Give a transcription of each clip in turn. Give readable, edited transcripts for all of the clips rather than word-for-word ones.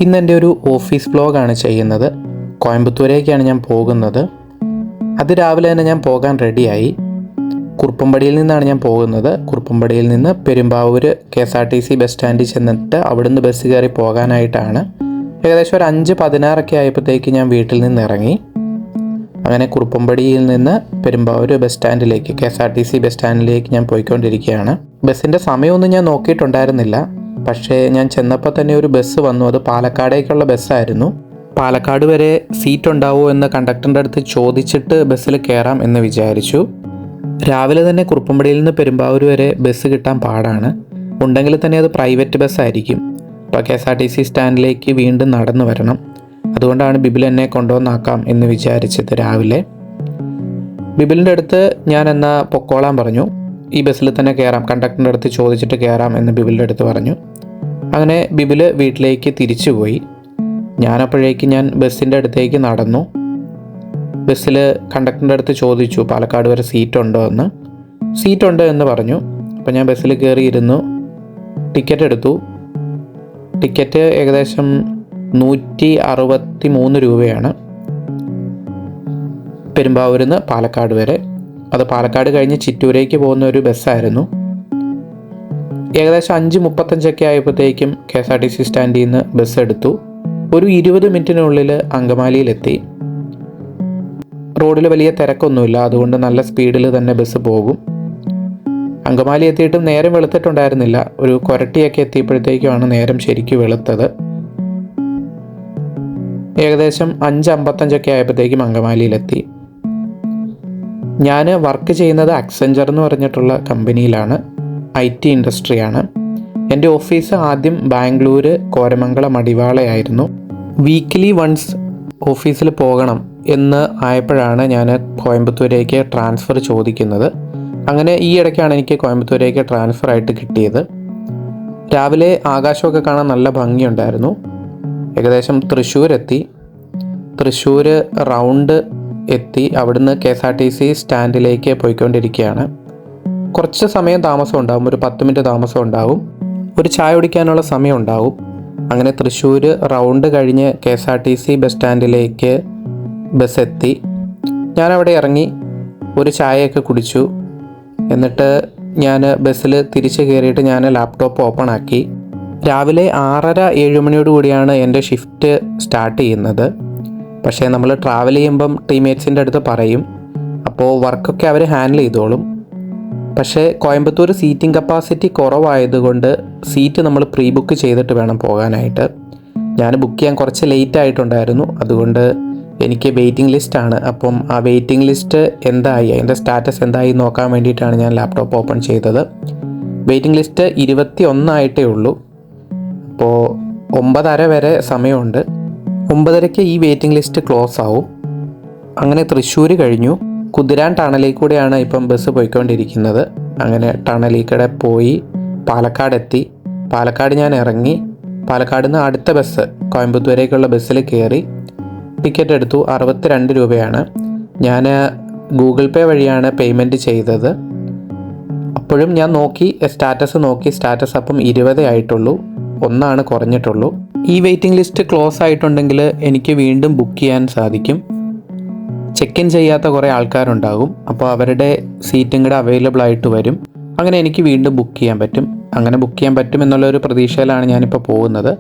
ഇന്ന് എൻ്റെ ഒരു ഓഫീസ് വ്ലോഗാണ് ചെയ്യുന്നത്. കോയമ്പത്തൂരേക്കാണ് ഞാൻ പോകുന്നത്. രാവിലെ തന്നെ ഞാൻ പോകാൻ റെഡിയായി. കുറുപ്പമ്പടിയിൽ നിന്നാണ് ഞാൻ പോകുന്നത്. കുറുപ്പമ്പടിയിൽ നിന്ന് പെരുമ്പാവൂർ KSRTC ബസ് സ്റ്റാൻഡിൽ ചെന്നിട്ട് അവിടുന്ന് ബസ് കയറി പോകാനായിട്ടാണ്. ഏകദേശം ഒരു 5:16 ആയപ്പോഴത്തേക്ക് ഞാൻ വീട്ടിൽ നിന്ന് ഇറങ്ങി. അങ്ങനെ കുറുപ്പമ്പടിയിൽ നിന്ന് പെരുമ്പാവൂർ ബസ് സ്റ്റാൻഡിലേക്ക് KSRTC ബസ് സ്റ്റാൻഡിലേക്ക് ഞാൻ പോയിക്കൊണ്ടിരിക്കുകയാണ്. ബസ്സിൻ്റെ സമയമൊന്നും ഞാൻ നോക്കിയിട്ടുണ്ടായിരുന്നില്ല. പക്ഷേ ഞാൻ ചെന്നപ്പോൾ തന്നെ ഒരു ബസ് വന്നു. അത് പാലക്കാടേക്കുള്ള ബസ്സായിരുന്നു. പാലക്കാട് വരെ സീറ്റ് ഉണ്ടാവുമോ എന്ന് കണ്ടക്ടറിൻ്റെ അടുത്ത് ചോദിച്ചിട്ട് ബസ്സിൽ കയറാം എന്ന് വിചാരിച്ചു. രാവിലെ തന്നെ കുറുപ്പമ്പടിയിൽ നിന്ന് പെരുമ്പാവൂർ വരെ ബസ് കിട്ടാൻ പാടാണ്. ഉണ്ടെങ്കിൽ തന്നെ അത് പ്രൈവറ്റ് ബസ്സായിരിക്കും. അപ്പോൾ KSRTC സ്റ്റാൻഡിലേക്ക് വീണ്ടും നടന്നു വരണം. അതുകൊണ്ടാണ് ബിബിൽ എന്നെ കൊണ്ടുവന്നാക്കാം എന്ന് വിചാരിച്ചത് രാവിലെ. ബിബിലിൻ്റെ അടുത്ത് ഞാൻ എന്നാൽ പൊക്കോളാൻ പറഞ്ഞു. ഈ ബസ്സിൽ തന്നെ കയറാം, കണ്ടക്ടറിൻ്റെ അടുത്ത് ചോദിച്ചിട്ട് കയറാം എന്ന് ബിബിലിൻ്റെ അടുത്ത് പറഞ്ഞു. അങ്ങനെ ബിബിൽ വീട്ടിലേക്ക് തിരിച്ചു പോയി. ഞാനപ്പോഴേക്ക് ഞാൻ ബസ്സിൻ്റെ അടുത്തേക്ക് നടന്നു. ബസ്സിൽ കണ്ടക്ടറിൻ്റെ അടുത്ത് ചോദിച്ചു പാലക്കാട് വരെ സീറ്റ് ഉണ്ടോ എന്ന്. സീറ്റ് ഉണ്ട് എന്ന് പറഞ്ഞു. അപ്പോൾ ഞാൻ ബസ്സിൽ കയറിയിരുന്നു. ടിക്കറ്റ് എടുത്തു. ടിക്കറ്റ് ഏകദേശം 163 രൂപയാണ് പെരുമ്പാവൂരിൽ നിന്ന് പാലക്കാട് വരെ. അത് പാലക്കാട് കഴിഞ്ഞ് ചിറ്റൂരേക്ക് പോകുന്ന ഒരു ബസ്സായിരുന്നു. ഏകദേശം 5:35 ആയപ്പോഴത്തേക്കും KSRTC സ്റ്റാൻഡിൽ നിന്ന് ബസ് എടുത്തു. ഒരു 20 മിനിറ്റിനുള്ളിൽ അങ്കമാലിയിലെത്തി. റോഡിൽ വലിയ തിരക്കൊന്നുമില്ല, അതുകൊണ്ട് നല്ല സ്പീഡിൽ തന്നെ ബസ് പോകും. അങ്കമാലി എത്തിയിട്ടും നേരം വെളുത്തിട്ടുണ്ടായിരുന്നില്ല. ഒരു കൊരട്ടിയൊക്കെ എത്തിയപ്പോഴത്തേക്കുമാണ് നേരം ശരിക്കും വെളുത്തത്. ഏകദേശം 5:55 ആയപ്പോഴത്തേക്കും അങ്കമാലിയിലെത്തി. ഞാൻ വർക്ക് ചെയ്യുന്നത് അക്സെഞ്ചർ എന്ന് പറഞ്ഞിട്ടുള്ള കമ്പനിയിലാണ്. IT ഇൻഡസ്ട്രിയാണ്. എൻ്റെ ഓഫീസ് ആദ്യം ബാംഗ്ലൂർ കോരമംഗലം അടിവാളയായിരുന്നു. വീക്ക്ലി വൺസ് ഓഫീസിൽ പോകണം എന്ന് ആയപ്പോഴാണ് ഞാൻ കോയമ്പത്തൂരേക്ക് ട്രാൻസ്ഫർ ചോദിക്കുന്നത്. അങ്ങനെ ഈ ഇടയ്ക്കാണ് എനിക്ക് കോയമ്പത്തൂരേക്ക് ട്രാൻസ്ഫർ ആയിട്ട് കിട്ടിയത്. രാവിലെ ആകാശമൊക്കെ കാണാൻ നല്ല ഭംഗിയുണ്ടായിരുന്നു. ഏകദേശം തൃശ്ശൂരെത്തി. തൃശ്ശൂർ റൗണ്ട് എത്തി. അവിടുന്ന് KSRTC സ്റ്റാൻഡിലേക്ക് പോയിക്കൊണ്ടിരിക്കുകയാണ്. കുറച്ച് സമയം താമസം ഉണ്ടാവും, ഒരു 10 മിനിറ്റ് താമസം ഉണ്ടാവും. ഒരു ചായ കുടിക്കാനുള്ള സമയം ഉണ്ടാവും. അങ്ങനെ തൃശ്ശൂർ റൗണ്ട് കഴിഞ്ഞ് KSRTC ബസ് സ്റ്റാൻഡിലേക്ക് ബസ് എത്തി. ഞാനവിടെ ഇറങ്ങി ഒരു ചായയൊക്കെ കുടിച്ചു. എന്നിട്ട് ഞാൻ ബസ്സിൽ തിരിച്ച് കയറിയിട്ട് ഞാൻ ലാപ്ടോപ്പ് ഓപ്പൺ ആക്കി. രാവിലെ 6:30-7 മണിയോട് കൂടിയാണ് എൻ്റെ ഷിഫ്റ്റ് സ്റ്റാർട്ട് ചെയ്യുന്നത്. പക്ഷേ നമ്മൾ ട്രാവൽ ചെയ്യുമ്പം ടീംമേറ്റ്സിൻ്റെ അടുത്ത് പറയും, അപ്പോൾ വർക്കൊക്കെ അവർ ഹാൻഡിൽ ചെയ്തോളും. പക്ഷേ കോയമ്പത്തൂർ സീറ്റിംഗ് കപ്പാസിറ്റി കുറവായതുകൊണ്ട് സീറ്റ് നമ്മൾ പ്രീ ബുക്ക് ചെയ്തിട്ട് വേണം പോകാനായിട്ട്. ഞാൻ ബുക്ക് ചെയ്യാൻ കുറച്ച് ലേറ്റ് ആയിട്ടുണ്ടായിരുന്നു. അതുകൊണ്ട് എനിക്ക് വെയിറ്റിംഗ് ലിസ്റ്റാണ്. അപ്പം ആ വെയിറ്റിംഗ് ലിസ്റ്റ് എന്തായി, അതിൻ്റെ സ്റ്റാറ്റസ് എന്തായി നോക്കാൻ വേണ്ടിയിട്ടാണ് ഞാൻ ലാപ്ടോപ്പ് ഓപ്പൺ ചെയ്തത്. വെയിറ്റിംഗ് ലിസ്റ്റ് 21 ആയിട്ടേ ഉള്ളൂ. അപ്പോൾ 9:30 വരെ സമയമുണ്ട്. 9:30 ഈ വെയിറ്റിംഗ് ലിസ്റ്റ് ക്ലോസ് ആവും. അങ്ങനെ തൃശ്ശൂർ കഴിഞ്ഞു. കുതിരാൻ ടണലിൽ കൂടെയാണ് ഇപ്പം ബസ് പോയിക്കൊണ്ടിരിക്കുന്നത്. അങ്ങനെ ടണലിൽ കൂടെ പോയി പാലക്കാട് എത്തി. പാലക്കാട് ഞാൻ ഇറങ്ങി. പാലക്കാട് നിന്ന് അടുത്ത ബസ് കോയമ്പത്തൂരേക്കുള്ള ബസ്സിൽ കയറി. ടിക്കറ്റ് എടുത്തു. 62 രൂപയാണ്. ഞാൻ ഗൂഗിൾ പേ വഴിയാണ് പേയ്മെൻറ്റ് ചെയ്തത്. അപ്പോഴും ഞാൻ നോക്കി, സ്റ്റാറ്റസ് അപ്പം 20 ആയിട്ടുള്ളൂ. 1 കുറഞ്ഞിട്ടുള്ളൂ. ഈ വെയിറ്റിംഗ് ലിസ്റ്റ് ക്ലോസ് ആയിട്ടുണ്ടെങ്കിൽ എനിക്ക് വീണ്ടും ബുക്ക് ചെയ്യാൻ സാധിക്കും. ചെക്ക് ഇൻ ചെയ്യാത്ത കുറേ ആൾക്കാരുണ്ടാകും. അപ്പോൾ അവരുടെ സീറ്റും കൂടെ അവൈലബിൾ ആയിട്ട് വരും. അങ്ങനെ എനിക്ക് വീണ്ടും ബുക്ക് ചെയ്യാൻ പറ്റും. അങ്ങനെ ബുക്ക് ചെയ്യാൻ പറ്റും എന്നുള്ളൊരു പ്രതീക്ഷയിലാണ് ഞാനിപ്പോൾ പോകുന്നത്.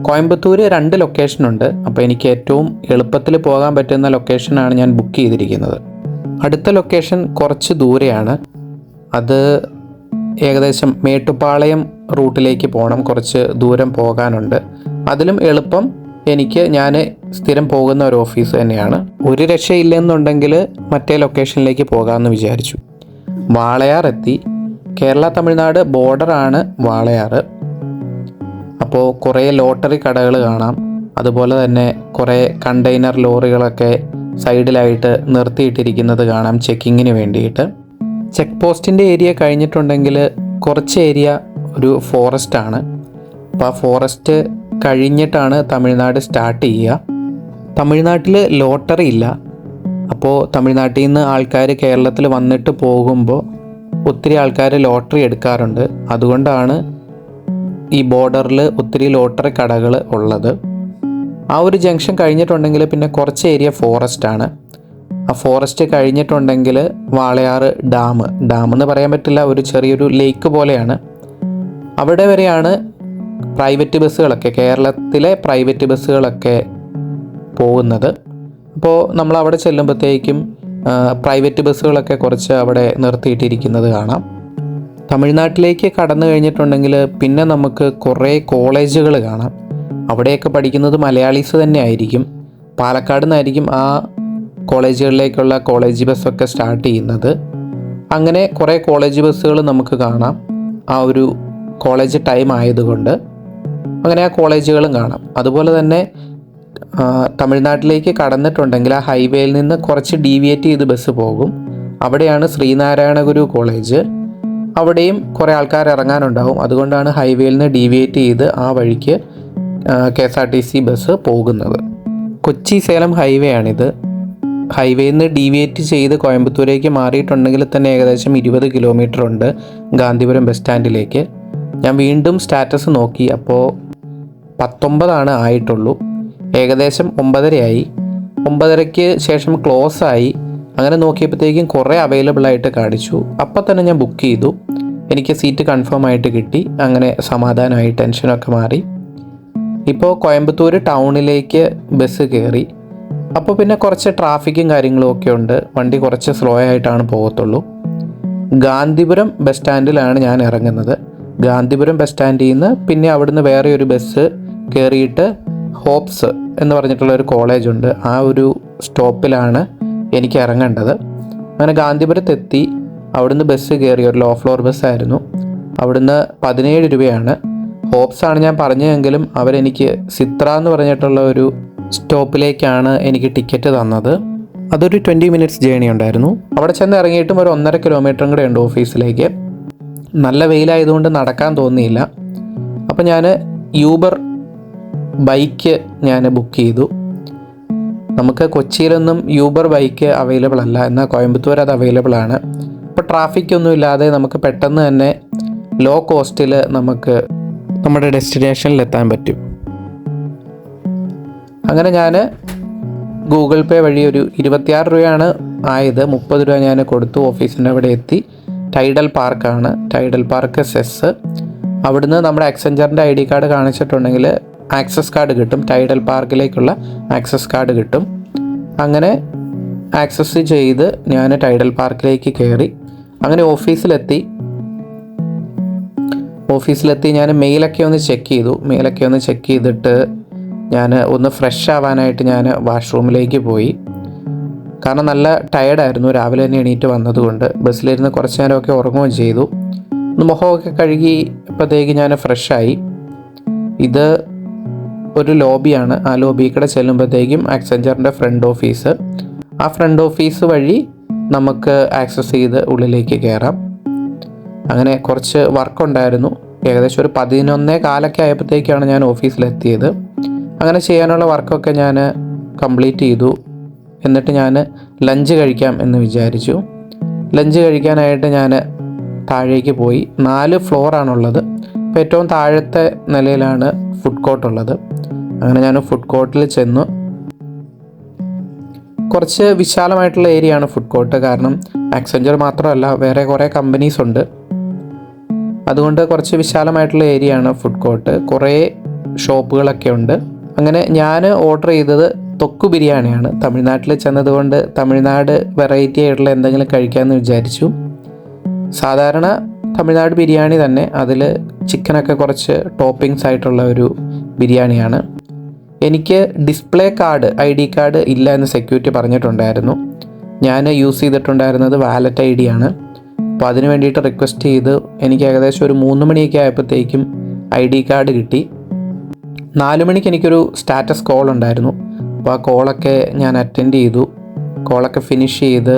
കോയമ്പത്തൂർ 2 ലൊക്കേഷനുണ്ട്. അപ്പോൾ എനിക്ക് ഏറ്റവും എളുപ്പത്തിൽ പോകാൻ പറ്റുന്ന ലൊക്കേഷനാണ് ഞാൻ ബുക്ക് ചെയ്തിരിക്കുന്നത്. അടുത്ത ലൊക്കേഷൻ കുറച്ച് ദൂരെയാണ്. അത് ഏകദേശം മേട്ടുപ്പാളയം റൂട്ടിലേക്ക് പോകണം. കുറച്ച് ദൂരം പോകാനുണ്ട്. അതിലും എളുപ്പം ഞാൻ സ്ഥിരം പോകുന്ന ഒരു ഓഫീസ് തന്നെയാണ്. ഒരു രക്ഷയില്ലെന്നുണ്ടെങ്കിൽ മറ്റേ ലൊക്കേഷനിലേക്ക് പോകാമെന്ന് വിചാരിച്ചു. വാളയാർ എത്തി. കേരള തമിഴ്നാട് ബോർഡറാണ് വാളയാർ. അപ്പോൾ കുറേ ലോട്ടറി കടകൾ കാണാം. അതുപോലെ തന്നെ കുറേ കണ്ടെയ്നർ ലോറികളൊക്കെ സൈഡിലായിട്ട് നിർത്തിയിട്ടിരിക്കുന്നത് കാണാം ചെക്കിങ്ങിന് വേണ്ടിയിട്ട്. ചെക്ക് പോസ്റ്റിൻ്റെ ഏരിയ കഴിഞ്ഞിട്ടുണ്ടെങ്കിൽ കുറച്ച് ഏരിയ ഒരു ഫോറസ്റ്റാണ്. അപ്പോൾ ആ ഫോറസ്റ്റ് കഴിഞ്ഞിട്ടാണ് തമിഴ്നാട് സ്റ്റാർട്ട് ചെയ്യുക. തമിഴ്നാട്ടിൽ ലോട്ടറി ഇല്ല. അപ്പോൾ തമിഴ്നാട്ടിൽ നിന്ന് ആൾക്കാർ കേരളത്തിൽ വന്നിട്ട് പോകുമ്പോൾ ഒത്തിരി ആൾക്കാർ ലോട്ടറി എടുക്കാറുണ്ട്. അതുകൊണ്ടാണ് ഈ ബോർഡറിൽ ഒത്തിരി ലോട്ടറി കടകൾ ഉള്ളത്. ആ ഒരു ജംഗ്ഷൻ കഴിഞ്ഞിട്ടുണ്ടെങ്കിൽ പിന്നെ കുറച്ച് ഏരിയ ഫോറസ്റ്റാണ്. ആ ഫോറസ്റ്റ് കഴിഞ്ഞിട്ടുണ്ടെങ്കിൽ വാളയാർ ഡാം എന്ന് പറയാൻ പറ്റില്ല, ഒരു ചെറിയൊരു ലേക്ക് പോലെയാണ്. അവിടെ വരെയാണ് പ്രൈവറ്റ് ബസ്സുകളൊക്കെ, കേരളത്തിലെ പ്രൈവറ്റ് ബസ്സുകളൊക്കെ പോകുന്നത്. അപ്പോൾ നമ്മൾ അവിടെ ചെല്ലുമ്പോഴത്തേക്കും പ്രൈവറ്റ് ബസ്സുകളൊക്കെ കുറച്ച് അവിടെ നിർത്തിയിട്ടിരിക്കുന്നത് കാണാം. തമിഴ്നാട്ടിലേക്ക് കടന്നു കഴിഞ്ഞിട്ടുണ്ടെങ്കിൽ പിന്നെ നമുക്ക് കുറേ കോളേജുകൾ കാണാം. അവിടെയൊക്കെ പഠിക്കുന്നത് മലയാളീസ് തന്നെ ആയിരിക്കും. പാലക്കാട് നിന്നായിരിക്കും ആ കോളേജുകളിലേക്കുള്ള കോളേജ് ബസ്സൊക്കെ സ്റ്റാർട്ട് ചെയ്യുന്നത്. അങ്ങനെ കുറേ കോളേജ് ബസ്സുകൾ നമുക്ക് കാണാം ആ ഒരു കോളേജ് ടൈം ആയതുകൊണ്ട്. അങ്ങനെ ആ കോളേജുകളും കാണാം. അതുപോലെ തന്നെ തമിഴ്നാട്ടിലേക്ക് കടന്നിട്ടുണ്ടെങ്കിൽ ആ ഹൈവേയിൽ നിന്ന് കുറച്ച് ഡീവിയേറ്റ് ചെയ്ത് ബസ് പോകും. അവിടെയാണ് ശ്രീനാരായണ ഗുരു കോളേജ്. അവിടെയും കുറേ ആൾക്കാർ ഇറങ്ങാനുണ്ടാവും. അതുകൊണ്ടാണ് ഹൈവേയിൽ നിന്ന് ഡീവിയേറ്റ് ചെയ്ത് ആ വഴിക്ക് KSRTC ബസ് പോകുന്നത്. കൊച്ചി സേലം ഹൈവേ ആണിത്. ഹൈവേയിൽ നിന്ന് ഡീവിയേറ്റ് ചെയ്ത് കോയമ്പത്തൂരേക്ക് മാറിയിട്ടുണ്ടെങ്കിൽ തന്നെ ഏകദേശം 20 കിലോമീറ്റർ ഉണ്ട് ഗാന്ധിപുരം ബസ് സ്റ്റാൻഡിലേക്ക്. ഞാൻ വീണ്ടും സ്റ്റാറ്റസ് നോക്കി, അപ്പോൾ 19 ആയിട്ടുള്ളൂ. ഏകദേശം 9:30 9:30 ശേഷം ക്ലോസ് ആയി. അങ്ങനെ നോക്കിയപ്പോഴത്തേക്കും കുറേ അവൈലബിൾ ആയിട്ട് കാണിച്ചു. അപ്പം തന്നെ ഞാൻ ബുക്ക് ചെയ്തു. എനിക്ക് സീറ്റ് കൺഫേം ആയിട്ട് കിട്ടി. അങ്ങനെ സമാധാനമായി, ടെൻഷനൊക്കെ മാറി. ഇപ്പോൾ കോയമ്പത്തൂർ ടൗണിലേക്ക് ബസ് കയറി. അപ്പോൾ പിന്നെ കുറച്ച് ട്രാഫിക്കും കാര്യങ്ങളും ഒക്കെ ഉണ്ട്. വണ്ടി കുറച്ച് സ്ലോ ആയിട്ടാണ് പോകത്തുള്ളൂ. ഗാന്ധിപുരം ബസ് സ്റ്റാൻഡിലാണ് ഞാൻ ഇറങ്ങുന്നത്. ഗാന്ധിപുരം ബസ് സ്റ്റാൻഡിൽ നിന്ന് പിന്നെ അവിടുന്ന് വേറെ ഒരു ബസ് കയറിയിട്ട് ഹോപ്സ് എന്ന് പറഞ്ഞിട്ടുള്ള ഒരു കോളേജുണ്ട്. ആ ഒരു സ്റ്റോപ്പിലാണ് എനിക്ക് ഇറങ്ങേണ്ടത്. അങ്ങനെ ഗാന്ധിപുരത്തെത്തി. അവിടുന്ന് ബസ് കയറി. ഒരു ലോ ഫ്ലോർ ബസ്സായിരുന്നു. അവിടുന്ന് 17 രൂപയാണ്. ഹോപ്സാണ് ഞാൻ പറഞ്ഞതെങ്കിലും അവരെനിക്ക് സിത്ര എന്ന് പറഞ്ഞിട്ടുള്ള ഒരു സ്റ്റോപ്പിലേക്കാണ് എനിക്ക് ടിക്കറ്റ് തന്നത്. അതൊരു 20 മിനിറ്റ്സ് ജേണി ഉണ്ടായിരുന്നു. അവിടെ ചെന്ന് ഇറങ്ങിയിട്ടും ഒരു 1.5 കിലോമീറ്ററും കൂടെ ഉണ്ട് ഓഫീസിലേക്ക്. നല്ല വെയിലായതുകൊണ്ട് നടക്കാൻ തോന്നിയില്ല. അപ്പോൾ ഞാൻ യൂബർ ബൈക്ക് ഞാൻ ബുക്ക് ചെയ്തു. നമുക്ക് കൊച്ചിയിലൊന്നും യൂബർ ബൈക്ക് അവൈലബിൾ അല്ല, എന്നാൽ കോയമ്പത്തൂർ അത് അവൈലബിൾ ആണ്. അപ്പോൾ ട്രാഫിക് ഒന്നും ഇല്ലാതെ നമുക്ക് പെട്ടെന്ന് തന്നെ ലോ കോസ്റ്റിൽ നമുക്ക് നമ്മുടെ ഡെസ്റ്റിനേഷനിലെത്താൻ പറ്റും. അങ്ങനെ ഞാൻ ഗൂഗിൾ പേ വഴി ഒരു 26 രൂപയാണ് ആയത്. 30 രൂപ ഞാൻ കൊടുത്തു. ഓഫീസിൻ്റെ അവിടെ എത്തി. ടൈഡൽ പാർക്കാണ്, ടൈഡൽ പാർക്ക് സെസ്. അവിടുന്ന് നമ്മുടെ അക്സെഞ്ചറിൻ്റെ ID കാർഡ് കാണിച്ചിട്ടുണ്ടെങ്കിൽ ആക്സസ് കാർഡ് കിട്ടും. ടൈഡൽ പാർക്കിലേക്കുള്ള ആക്സസ് കാർഡ് കിട്ടും. അങ്ങനെ ആക്സസ് ചെയ്ത് ഞാൻ ടൈഡൽ പാർക്കിലേക്ക് കയറി. അങ്ങനെ ഓഫീസിലെത്തി ഞാൻ മെയിലൊക്കെ ഒന്ന് ചെക്ക് ചെയ്തിട്ട് ഞാൻ ഒന്ന് ഫ്രഷ് ആവാനായിട്ട് ഞാൻ വാഷ്റൂമിലേക്ക് പോയി. കാരണം നല്ല ടയേർഡായിരുന്നു. രാവിലെ തന്നെ എണീറ്റ് വന്നതുകൊണ്ട് ബസ്സിലിരുന്ന് കുറച്ച് നേരമൊക്കെ ഉറങ്ങുകയും ചെയ്തു. ഒന്ന് മുഖമൊക്കെ കഴുകിയപ്പോഴത്തേക്ക് ഞാൻ ഫ്രഷായി. ഇത് ഒരു ലോബിയാണ്. ആ ലോബിയിൽ കൂടെ ചെല്ലുമ്പോഴത്തേക്കും അക്സെഞ്ചറിൻ്റെ ഫ്രണ്ട് ഓഫീസ്. ആ ഫ്രണ്ട് ഓഫീസ് വഴി നമുക്ക് ആക്സസ് ചെയ്ത് ഉള്ളിലേക്ക് കയറാം. അങ്ങനെ കുറച്ച് വർക്കുണ്ടായിരുന്നു. ഏകദേശം ഒരു 11:15 ആയപ്പോഴത്തേക്കാണ് ഞാൻ ഓഫീസിലെത്തിയത്. അങ്ങനെ ചെയ്യാനുള്ള വർക്കൊക്കെ ഞാൻ കംപ്ലീറ്റ് ചെയ്തു. എന്നിട്ട് ഞാൻ ലഞ്ച് കഴിക്കാം എന്ന് വിചാരിച്ചു. ലഞ്ച് കഴിക്കാനായിട്ട് ഞാൻ താഴേക്ക് പോയി. 4 ഫ്ലോറാണുള്ളത്. അപ്പോൾ ഏറ്റവും താഴത്തെ നിലയിലാണ് ഫുഡ് കോർട്ടുള്ളത്. അങ്ങനെ ഞാൻ ഫുഡ് കോർട്ടിൽ ചെന്നു. കുറച്ച് വിശാലമായിട്ടുള്ള ഏരിയയാണ് ഫുഡ് കോർട്ട്. കാരണം അക്സെഞ്ചർ മാത്രമല്ല, വേറെ കുറേ കമ്പനീസ് ഉണ്ട്. അതുകൊണ്ട് കുറച്ച് വിശാലമായിട്ടുള്ള ഏരിയയാണ് ഫുഡ് കോർട്ട്. കുറേ ഷോപ്പുകളൊക്കെ ഉണ്ട്. അങ്ങനെ ഞാൻ ഓർഡർ ചെയ്തത് തൊക്കു ബിരിയാണിയാണ്. തമിഴ്നാട്ടിൽ ചെന്നതുകൊണ്ട് തമിഴ്നാട് വെറൈറ്റി ആയിട്ടുള്ള എന്തെങ്കിലും കഴിക്കാമെന്ന് വിചാരിച്ചു. സാധാരണ തമിഴ്നാട് ബിരിയാണി തന്നെ, അതിൽ ചിക്കനൊക്കെ കുറച്ച് ടോപ്പിങ്സ് ആയിട്ടുള്ള ഒരു ബിരിയാണിയാണ്. എനിക്ക് ഡിസ്പ്ലേ കാർഡ്, ID കാർഡ് ഇല്ല എന്ന് സെക്യൂരിറ്റി പറഞ്ഞിട്ടുണ്ടായിരുന്നു. ഞാൻ യൂസ് ചെയ്തിട്ടുണ്ടായിരുന്നത് വാലറ്റ് ID ആണ്. അപ്പോൾ അതിന് വേണ്ടിയിട്ട് റിക്വസ്റ്റ് ചെയ്ത് എനിക്ക് ഏകദേശം ഒരു 3 മണിയൊക്കെ ആയപ്പോഴത്തേക്കും ID കാർഡ് കിട്ടി. 4 മണിക്ക് എനിക്കൊരു സ്റ്റാറ്റസ് കോൾ ഉണ്ടായിരുന്നു. അപ്പോൾ ആ കോളൊക്കെ ഞാൻ അറ്റൻഡ് ചെയ്തു. കോളൊക്കെ ഫിനിഷ് ചെയ്ത്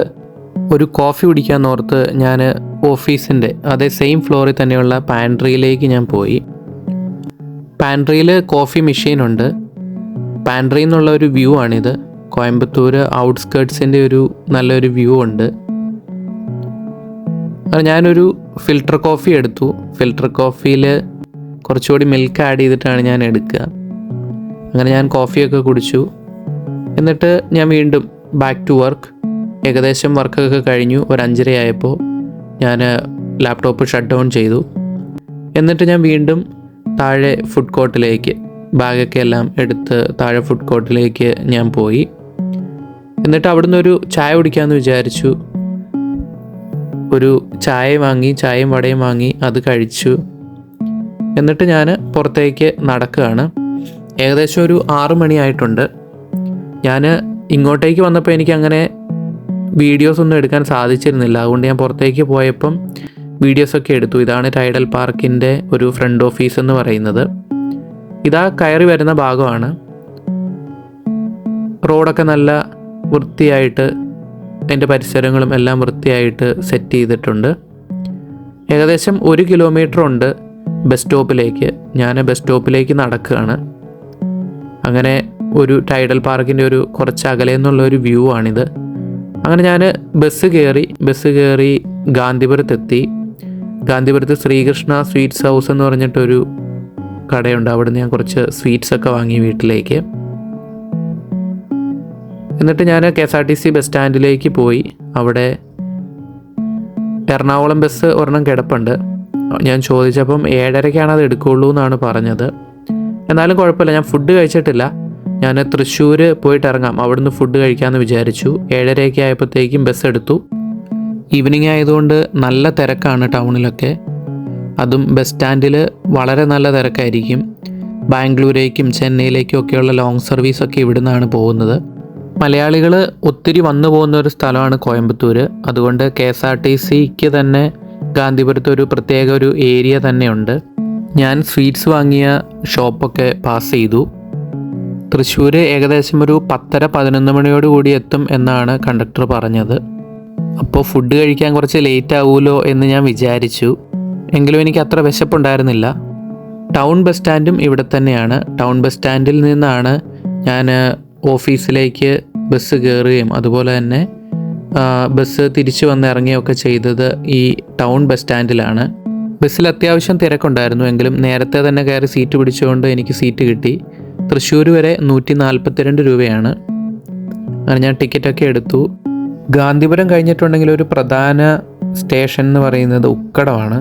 ഒരു കോഫി കുടിക്കാൻ ഓർത്ത് ഞാൻ ഓഫീസിൻ്റെ അതേ സെയിം ഫ്ലോറിൽ തന്നെയുള്ള പാൻട്രിയിലേക്ക് ഞാൻ പോയി. പാൻട്രിയിൽ കോഫി മെഷീനുണ്ട്. പാൻട്രിയിൽ നിന്നുള്ള ഒരു വ്യൂ ആണിത്. കോയമ്പത്തൂർ ഔട്ട്സ്കേർട്സിൻ്റെ ഒരു നല്ലൊരു വ്യൂ ഉണ്ട്. ഞാനൊരു ഫിൽറ്റർ കോഫി എടുത്തു. ഫിൽറ്റർ കോഫിയിൽ കുറച്ചുകൂടി മിൽക്ക് ആഡ് ചെയ്തിട്ടാണ് ഞാൻ എടുക്കുക. അങ്ങനെ ഞാൻ കോഫിയൊക്കെ കുടിച്ചു. എന്നിട്ട് ഞാൻ വീണ്ടും ബാക്ക് ടു വർക്ക്. ഏകദേശം വർക്കൊക്കെ കഴിഞ്ഞു. ഒരു 5:30 ആയപ്പോൾ ഞാൻ ലാപ്ടോപ്പ് ഷട്ട് ഡൗൺ ചെയ്തു. എന്നിട്ട് ഞാൻ വീണ്ടും താഴെ ഫുഡ് കോർട്ടിലേക്ക് ബാഗൊക്കെ എല്ലാം എടുത്ത് താഴെ ഫുഡ് കോർട്ടിലേക്ക് ഞാൻ പോയി. എന്നിട്ട് അവിടുന്ന് ഒരു ചായ കുടിക്കാമെന്ന് വിചാരിച്ചു. ഒരു ചായ വാങ്ങി, ചായയും വടയും വാങ്ങി, അത് കഴിച്ചു. എന്നിട്ട് ഞാൻ പുറത്തേക്ക് നടക്കുകയാണ്. ഏകദേശം ഒരു 6 മണിയായിട്ടുണ്ട്. ഞാൻ ഇങ്ങോട്ടേക്ക് വന്നപ്പോൾ എനിക്ക് അങ്ങനെ വീഡിയോസൊന്നും എടുക്കാൻ സാധിച്ചിരുന്നില്ല. അതുകൊണ്ട് ഞാൻ പുറത്തേക്ക് പോയപ്പം വീഡിയോസൊക്കെ എടുത്തു. ഇതാണ് ടൈഡൽ പാർക്കിൻ്റെ ഒരു ഫ്രണ്ട് ഓഫീസ് എന്ന് പറയുന്നത്. ഇതാ കയറി വരുന്ന ഭാഗമാണ്. റോഡൊക്കെ നല്ല വൃത്തിയായിട്ട്, അതിൻ്റെ പരിസരങ്ങളും എല്ലാം വൃത്തിയായിട്ട് സെറ്റ് ചെയ്തിട്ടുണ്ട്. ഏകദേശം 1 കിലോമീറ്റർ ഉണ്ട് ബസ് സ്റ്റോപ്പിലേക്ക്. ഞാൻ ബസ് സ്റ്റോപ്പിലേക്ക് നടക്കുകയാണ്. അങ്ങനെ ഒരു ടൈഡൽ പാർക്കിൻ്റെ ഒരു കുറച്ച് അകലെ നിന്നുള്ള ഒരു വ്യൂ ആണിത്. അങ്ങനെ ഞാൻ ബസ് കയറി ഗാന്ധിപുരത്തെത്തി. ഗാന്ധിപുരത്ത് ശ്രീകൃഷ്ണ സ്വീറ്റ്സ് ഹൗസ് എന്ന് പറഞ്ഞിട്ടൊരു കടയുണ്ട്. അവിടുന്ന് ഞാൻ കുറച്ച് സ്വീറ്റ്സൊക്കെ വാങ്ങി വീട്ടിലേക്ക്. എന്നിട്ട് ഞാൻ KSRTC ബസ് സ്റ്റാൻഡിലേക്ക് പോയി. അവിടെ എറണാകുളം ബസ് ഒരെണ്ണം കിടപ്പുണ്ട്. ഞാൻ ചോദിച്ചപ്പം 7:30 അത് എടുക്കുകയുള്ളൂ എന്നാണ് പറഞ്ഞത്. എന്നാലും കുഴപ്പമില്ല, ഞാൻ ഫുഡ് കഴിച്ചിട്ടില്ല. ഞാൻ തൃശ്ശൂർ പോയിട്ട് ഇറങ്ങാം, അവിടുന്ന് ഫുഡ് കഴിക്കാമെന്ന് വിചാരിച്ചു. 7:30 ആയപ്പോഴത്തേക്കും ബസ് എടുത്തു. ഈവനിങ് ആയതുകൊണ്ട് നല്ല തിരക്കാണ് ടൗണിലൊക്കെ. അതും ബസ് സ്റ്റാൻഡിൽ വളരെ നല്ല തിരക്കായിരിക്കും. ബാംഗ്ലൂരേക്കും ചെന്നൈയിലേക്കും ഒക്കെയുള്ള ലോങ് സർവീസൊക്കെ ഇവിടുന്നാണ് പോകുന്നത്. മലയാളികൾ ഒത്തിരി വന്നു പോകുന്ന ഒരു സ്ഥലമാണ് കോയമ്പത്തൂർ. അതുകൊണ്ട് KSRTCക്ക് തന്നെ ഗാന്ധിപുരത്ത് ഒരു പ്രത്യേക ഒരു ഏരിയ തന്നെയുണ്ട്. ഞാൻ സ്വീറ്റ്സ് വാങ്ങിയ ഷോപ്പൊക്കെ പാസ് ചെയ്തു. തൃശ്ശൂർ ഏകദേശം ഒരു 10:30-11 മണിയോടുകൂടി എത്തും എന്നാണ് കണ്ടക്ടർ പറഞ്ഞത്. അപ്പോൾ ഫുഡ് കഴിക്കാൻ കുറച്ച് ലേറ്റ് ആവുമല്ലോ എന്ന് ഞാൻ വിചാരിച്ചു. എങ്കിലും എനിക്ക് അത്ര വിശപ്പുണ്ടായിരുന്നില്ല. ടൗൺ ബസ് സ്റ്റാൻഡും ഇവിടെ തന്നെയാണ്. ടൗൺ ബസ് സ്റ്റാൻഡിൽ നിന്നാണ് ഞാൻ ഓഫീസിലേക്ക് ബസ് കയറുകയും അതുപോലെ തന്നെ ബസ് തിരിച്ചു വന്ന് ഇറങ്ങുകയൊക്കെ ചെയ്തത് ഈ ടൗൺ ബസ് സ്റ്റാൻഡിലാണ്. ബസ്സിൽ അത്യാവശ്യം തിരക്കുണ്ടായിരുന്നു. എങ്കിലും നേരത്തെ തന്നെ കയറി സീറ്റ് പിടിച്ചുകൊണ്ട് എനിക്ക് സീറ്റ് കിട്ടി. തൃശ്ശൂർ വരെ 142 രൂപയാണ്. അങ്ങനെ ഞാൻ ടിക്കറ്റൊക്കെ എടുത്തു. ഗാന്ധിപുരം കഴിഞ്ഞിട്ടുണ്ടെങ്കിൽ ഒരു പ്രധാന സ്റ്റേഷൻ എന്ന് പറയുന്നത് ഉക്കടമാണ്.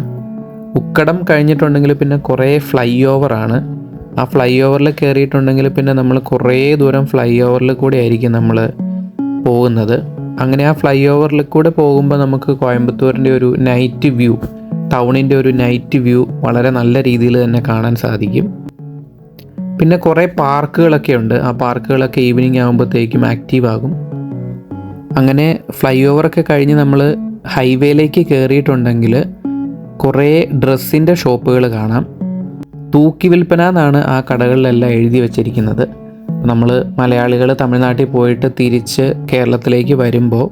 ഉക്കടം കഴിഞ്ഞിട്ടുണ്ടെങ്കിൽ പിന്നെ കുറേ ഫ്ലൈ ഓവറാണ്. ആ ഫ്ലൈ ഓവറിൽ കയറിയിട്ടുണ്ടെങ്കിൽ പിന്നെ നമ്മൾ കുറേ ദൂരം ഫ്ലൈ ഓവറിൽ കൂടെ ആയിരിക്കും നമ്മൾ പോകുന്നത്. അങ്ങനെ ആ ഫ്ലൈ ഓവറിൽ കൂടെ പോകുമ്പോൾ നമുക്ക് കോയമ്പത്തൂരിൻ്റെ ഒരു നൈറ്റ് വ്യൂ, ടൗണിൻ്റെ ഒരു നൈറ്റ് വ്യൂ വളരെ നല്ല രീതിയിൽ തന്നെ കാണാൻ സാധിക്കും. പിന്നെ കുറേ പാർക്കുകളൊക്കെ ഉണ്ട്. ആ പാർക്കുകളൊക്കെ ഈവനിങ് ആകുമ്പോഴത്തേക്കും ആക്റ്റീവ് ആകും. അങ്ങനെ ഫ്ലൈ ഓവറൊക്കെ കഴിഞ്ഞ് നമ്മൾ ഹൈവേയിലേക്ക് കയറിയിട്ടുണ്ടെങ്കിൽ കുറേ ഡ്രസ്സിൻ്റെ ഷോപ്പുകൾ കാണാം. തൂക്കി വിൽപ്പന എന്നാണ് ആ കടകളിലെല്ലാം എഴുതി വച്ചിരിക്കുന്നത്. നമ്മൾ മലയാളികൾ തമിഴ്നാട്ടിൽ പോയിട്ട് തിരിച്ച് കേരളത്തിലേക്ക് വരുമ്പോൾ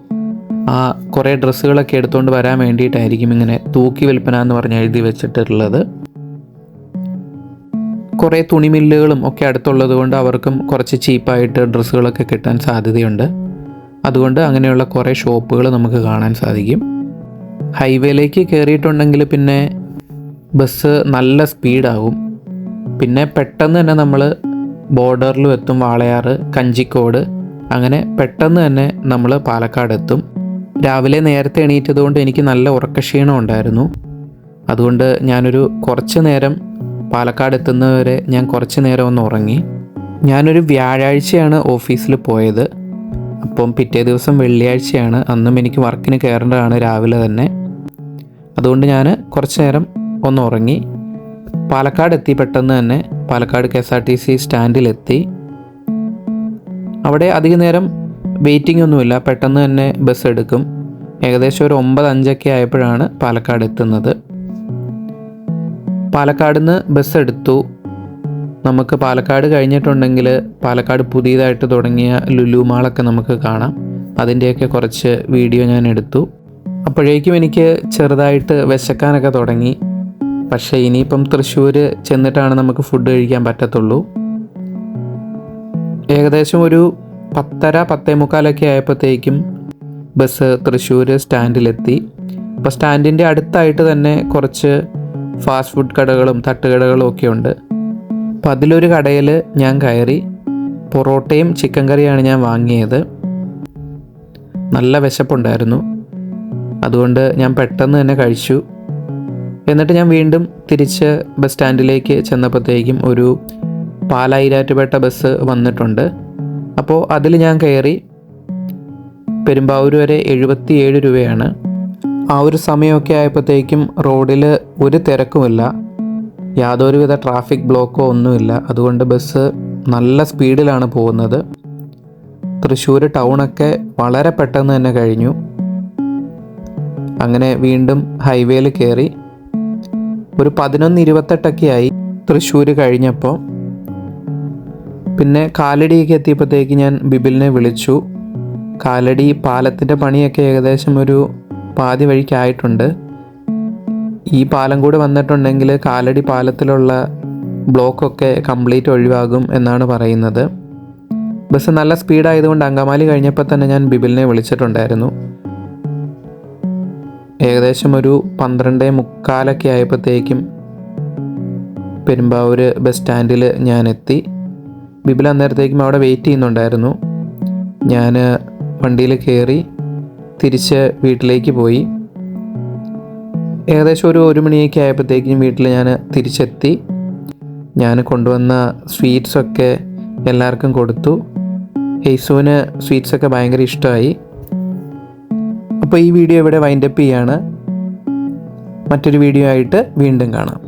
ആ കുറേ ഡ്രസ്സുകളൊക്കെ എടുത്തുകൊണ്ട് വരാൻ വേണ്ടിയിട്ടായിരിക്കും ഇങ്ങനെ തൂക്കി വിൽപ്പന എന്ന് പറഞ്ഞ് എഴുതി വെച്ചിട്ടുള്ളത്. കുറേ തുണിമില്ലുകളും ഒക്കെ അടുത്തുള്ളത് കൊണ്ട് അവർക്കും കുറച്ച് ചീപ്പായിട്ട് ഡ്രസ്സുകളൊക്കെ കിട്ടാൻ സാധ്യതയുണ്ട്. അതുകൊണ്ട് അങ്ങനെയുള്ള കുറേ ഷോപ്പുകൾ നമുക്ക് കാണാൻ സാധിക്കും. ഹൈവേയിലേക്ക് കയറിയിട്ടുണ്ടെങ്കിൽ പിന്നെ ബസ് നല്ല സ്പീഡാകും. പിന്നെ പെട്ടെന്ന് തന്നെ നമ്മൾ ബോർഡറിലും എത്തും. വാളയാർ, കഞ്ചിക്കോട്, അങ്ങനെ പെട്ടെന്ന് തന്നെ നമ്മൾ പാലക്കാട് എത്തും. രാവിലെ നേരത്തെ എണീറ്റതുകൊണ്ട് എനിക്ക് നല്ല ഉറക്കക്ഷീണം ഉണ്ടായിരുന്നു. അതുകൊണ്ട് ഞാനൊരു കുറച്ച് നേരം പാലക്കാട് എത്തുന്നവരെ ഞാൻ കുറച്ച് നേരം ഒന്ന് ഉറങ്ങി. ഞാനൊരു വ്യാഴാഴ്ചയാണ് ഓഫീസിൽ പോയത്. അപ്പം പിറ്റേ ദിവസം വെള്ളിയാഴ്ചയാണ്. അന്നും എനിക്ക് വർക്കിന് കയറേണ്ടതാണ് രാവിലെ തന്നെ. അതുകൊണ്ട് ഞാൻ കുറച്ച് നേരം ഒന്ന് ഉറങ്ങി. പാലക്കാട് എത്തി. പെട്ടെന്ന് തന്നെ പാലക്കാട് KSRTC സ്റ്റാൻഡിലെത്തി. അവിടെ അധിക നേരം വെയിറ്റിംഗ് ഒന്നുമില്ല, പെട്ടെന്ന് തന്നെ ബസ് എടുക്കും. ഏകദേശം ഒരു 9:05 ആയപ്പോഴാണ് പാലക്കാട് എത്തുന്നത്. പാലക്കാട് നിന്ന് ബസ് എടുത്തു. നമുക്ക് പാലക്കാട് കഴിഞ്ഞിട്ടുണ്ടെങ്കിൽ പാലക്കാട് പുതിയതായിട്ട് തുടങ്ങിയ ലുലു മാളൊക്കെ നമുക്ക് കാണാം. അതിൻ്റെയൊക്കെ കുറച്ച് വീഡിയോ ഞാൻ എടുത്തു. അപ്പോഴേക്കും എനിക്ക് ചെറുതായിട്ട് വിശക്കാനൊക്കെ തുടങ്ങി. പക്ഷേ ഇനിയിപ്പം തൃശ്ശൂർ ചെന്നിട്ടാണ് നമുക്ക് ഫുഡ് കഴിക്കാൻ പറ്റത്തുള്ളൂ. ഏകദേശം ഒരു 10:30-10:45 ആയപ്പോഴത്തേക്കും ബസ് തൃശ്ശൂർ സ്റ്റാൻഡിലെത്തി. അപ്പോൾ സ്റ്റാൻഡിൻ്റെ അടുത്തായിട്ട് തന്നെ കുറച്ച് ഫാസ്റ്റ് ഫുഡ് കടകളും തട്ടുകടകളും ഒക്കെ ഉണ്ട്. അപ്പോൾ അതിലൊരു കടയിൽ ഞാൻ കയറി. പൊറോട്ടയും ചിക്കൻ കറിയാണ് ഞാൻ വാങ്ങിയത്. നല്ല വിശപ്പുണ്ടായിരുന്നു, അതുകൊണ്ട് ഞാൻ പെട്ടെന്ന് തന്നെ കഴിച്ചു. എന്നിട്ട് ഞാൻ വീണ്ടും തിരിച്ച് ബസ് സ്റ്റാൻഡിലേക്ക് ചെന്നപ്പോഴത്തേക്കും ഒരു പാലായിരാറ്റുപേട്ട ബസ് വന്നിട്ടുണ്ട്. അപ്പോൾ അതിൽ ഞാൻ കയറി. പെരുമ്പാവൂർ വരെ 77 രൂപയാണ്. ആ ഒരു സമയമൊക്കെ ആയപ്പോഴത്തേക്കും റോഡിൽ ഒരു തിരക്കുമില്ല, യാതൊരുവിധ ട്രാഫിക് ബ്ലോക്കോ ഒന്നുമില്ല. അതുകൊണ്ട് ബസ് നല്ല സ്പീഡിലാണ് പോകുന്നത്. തൃശ്ശൂർ ടൗണൊക്കെ വളരെ പെട്ടെന്ന് തന്നെ കഴിഞ്ഞു. അങ്ങനെ വീണ്ടും ഹൈവേയിൽ കയറി. ഒരു 11:28 ആയി തൃശ്ശൂർ കഴിഞ്ഞപ്പോൾ. പിന്നെ കാലടിയൊക്കെ എത്തിയപ്പോഴത്തേക്ക് ഞാൻ ബിബിലിനെ വിളിച്ചു. കാലടി പാലത്തിൻ്റെ പണിയൊക്കെ ഏകദേശം ഒരു പാതി വഴിക്കായിട്ടുണ്ട്. ഈ പാലം കൂടെ വന്നിട്ടുണ്ടെങ്കിൽ കാലടി പാലത്തിലുള്ള ബ്ലോക്കൊക്കെ കംപ്ലീറ്റ് ഒഴിവാകും എന്നാണ് പറയുന്നത്. ബസ് നല്ല സ്പീഡായതുകൊണ്ട് അങ്കമാലി കഴിഞ്ഞപ്പോൾ തന്നെ ഞാൻ ബിബിലിനെ വിളിച്ചിട്ടുണ്ടായിരുന്നു. ഏകദേശം ഒരു 12:45 ആയപ്പോഴത്തേക്കും പെരുമ്പാവൂർ ബസ് സ്റ്റാൻഡിൽ ഞാൻ എത്തി. ബിബിൽ അന്നേരത്തേക്കും അവിടെ വെയിറ്റ് ചെയ്യുന്നുണ്ടായിരുന്നു. ഞാൻ വണ്ടിയിൽ കയറി തിരിച്ച് വീട്ടിലേക്ക് പോയി. ഏകദേശം ഒരു 1 മണിയൊക്കെ ആയപ്പോഴത്തേക്കും വീട്ടിൽ ഞാൻ തിരിച്ചെത്തി. ഞാൻ കൊണ്ടുവന്ന സ്വീറ്റ്സൊക്കെ എല്ലാവർക്കും കൊടുത്തു. ഹെയ്സുവിന് സ്വീറ്റ്സൊക്കെ ഭയങ്കര ഇഷ്ടമായി. അപ്പോൾ ഈ വീഡിയോ ഇവിടെ വൈൻഡപ്പ് ചെയ്യാണ്. മറ്റൊരു വീഡിയോ ആയിട്ട് വീണ്ടും കാണാം.